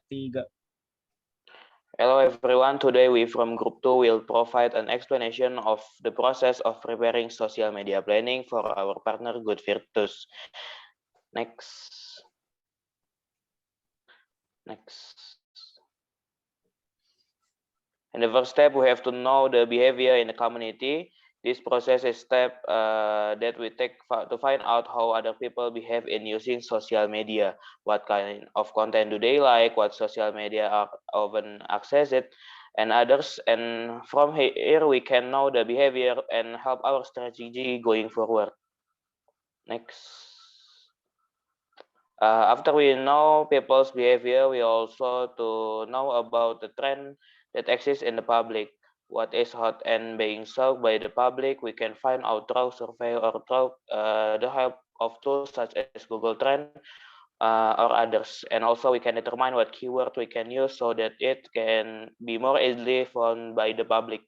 3. Hello everyone, today we from Group 2 will provide an explanation of the process of preparing social media planning for our partner Good Virtus. Next. In the first step, we have to know the behavior in the community. This process is step that we take to find out how other people behave in using social media. What kind of content do they like? What social media are often accessed, and others. And from here, we can know the behavior and help our strategy going forward. Next. After we know people's behavior, we also to know about the trend that exists in the public. What is hot and being sought by the public, we can find out through survey or through the help of tools such as Google Trend or others. And also we can determine what keyword we can use so that it can be more easily found by the public.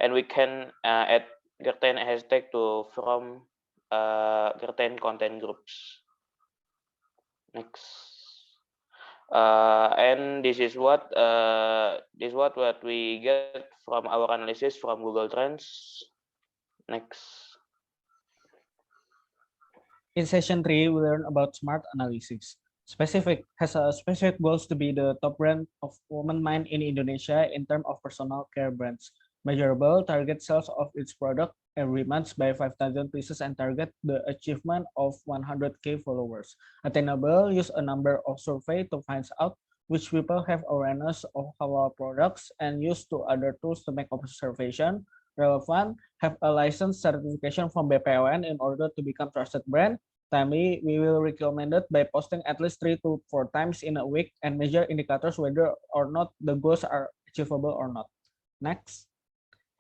And we can add certain hashtag to from certain content groups. Next. And this is what we get from our analysis from Google Trends. Next. In session 3, we learn about smart analysis. Has a specific goals to be the top brand of woman mind in Indonesia in terms of personal care brands. Measurable target sales of its product every month by 5,000 pieces and target the achievement of 100K followers. Attainable, use a number of survey to find out which people have awareness of our products and use to other tools to make observation. Relevant, have a license certification from BPOM in order to become trusted brand. Timely, we will recommend it by posting at least 3 to 4 times in a week and measure indicators whether or not the goals are achievable or not. Next.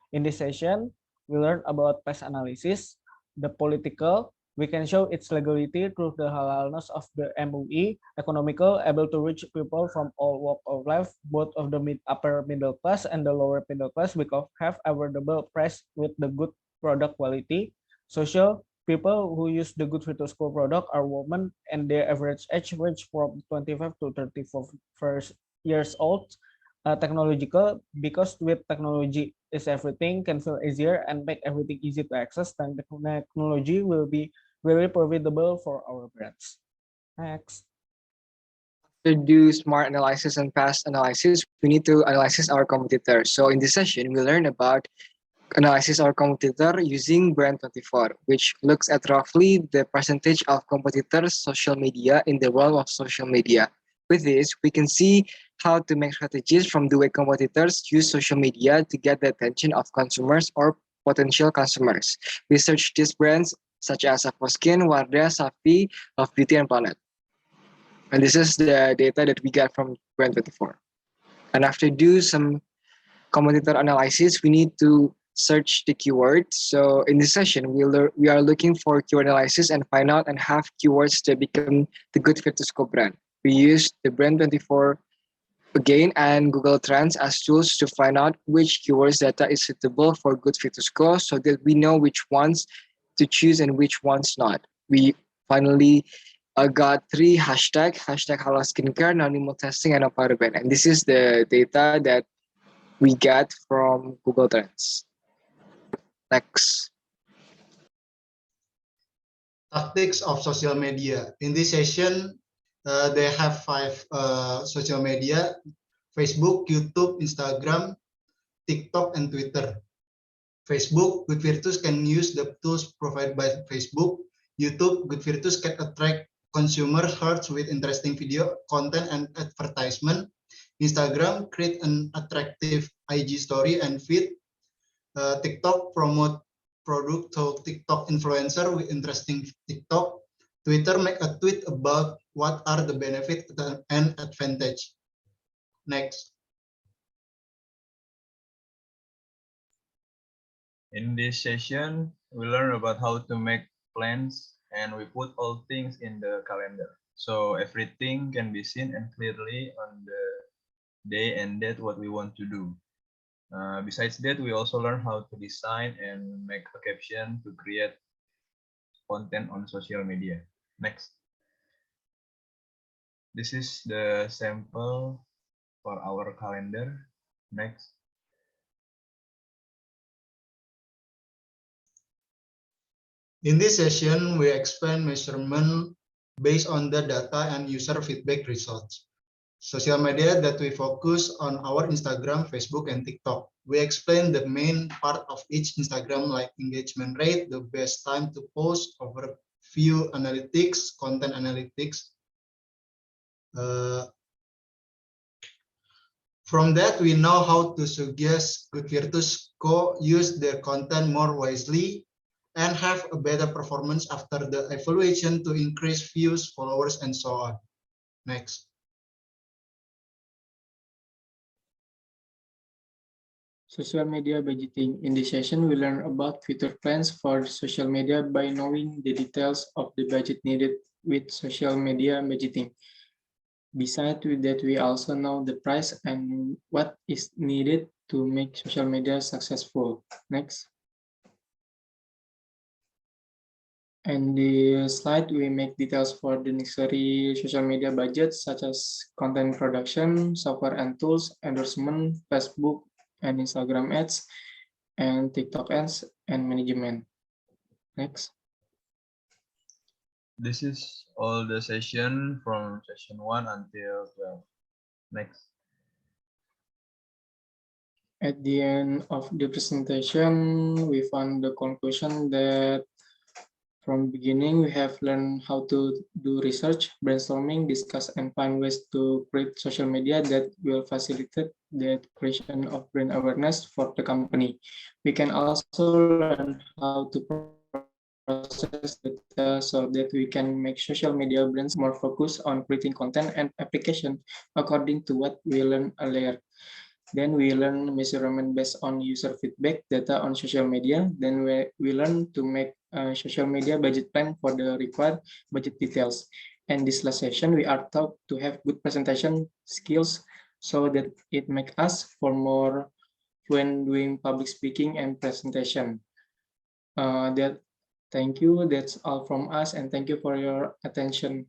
In this session, we learn about pest analysis, the political. We can show its legality through the halalness of the MUI, economical, able to reach people from all walks of life, both of the upper middle class and the lower middle class, because have affordable price with the good product quality. Social, people who use the Good Virtus Co product are women and their average age range from 25 to 34 years old. Technological, because with technology is everything can feel easier and make everything easy to access, then technology will be very profitable for our brands. Next. To do smart analysis and past analysis, we need to analyze our competitor. So in this session, we learn about analysis our competitor using Brand24, which looks at roughly the percentage of competitors' social media in the world of social media. With this, we can see how to make strategies from the way competitors use social media to get the attention of consumers or potential customers. We search these brands such as Aquaskin, Wardah, Safi, Love Beauty, and Planet. And this is the data that we get from Brand24. And after do some competitor analysis, we need to search the keywords. So in this session, we are looking for keyword analysis and find out and have keywords to become the Good Virtus Co brand. We use the Brand24 again and Google Trends as tools to find out which keywords data is suitable for Good Virtus Co so that we know which ones to choose and which ones not. We finally got 3 hashtag Halal Skincare, non-animal testing, and paraben. And this is the data that we get from Google Trends. Next. Tactics of social media. In this session, they have 5 social media: Facebook, YouTube, Instagram, TikTok, and Twitter. Facebook, Good Virtus can use the tools provided by Facebook. YouTube, Good Virtus can attract consumer hearts with interesting video content and advertisement. Instagram, create an attractive IG story and feed. TikTok, promote product to TikTok influencer with interesting TikTok. Twitter, make a tweet about what are the benefits and advantage. Next. In this session, we learn about how to make plans and we put all things in the calendar. So everything can be seen and clearly on the day and date what we want to do. Besides that, we also learn how to design and make a caption to create content on social media. Next. This is the sample for our calendar. Next. In this session, we explain measurement based on the data and user feedback results. Social media that we focus on our Instagram, Facebook, and TikTok. We explain the main part of each Instagram like engagement rate, the best time to post, overview analytics, content analytics. From that, we know how to suggest good Virtus Co use their content more wisely and have a better performance after the evaluation to increase views, followers, and so on. Next. Social media budgeting. In this session, we learn about future plans for social media by knowing the details of the budget needed with social media budgeting. Besides that, we also know the price and what is needed to make social media successful. Next. And the slide, we make details for the necessary social media budgets such as content production, software and tools, endorsement, Facebook and Instagram ads, and TikTok ads, and management. Next. This is all the session from session 1 until 12. Next. At the end of the presentation, we found the conclusion that from beginning, we have learned how to do research, brainstorming, discuss, and find ways to create social media that will facilitate the creation of brand awareness for the company. We can also learn how to process data so that we can make social media brands more focused on creating content and application according to what we learned earlier. Then we learn measurement based on user feedback data on social media. Then we learn to make a social media budget plan for the required budget details. And this last session, we are taught to have good presentation skills so that it makes us for more when doing public speaking and presentation. Thank you. That's all from us, and thank you for your attention.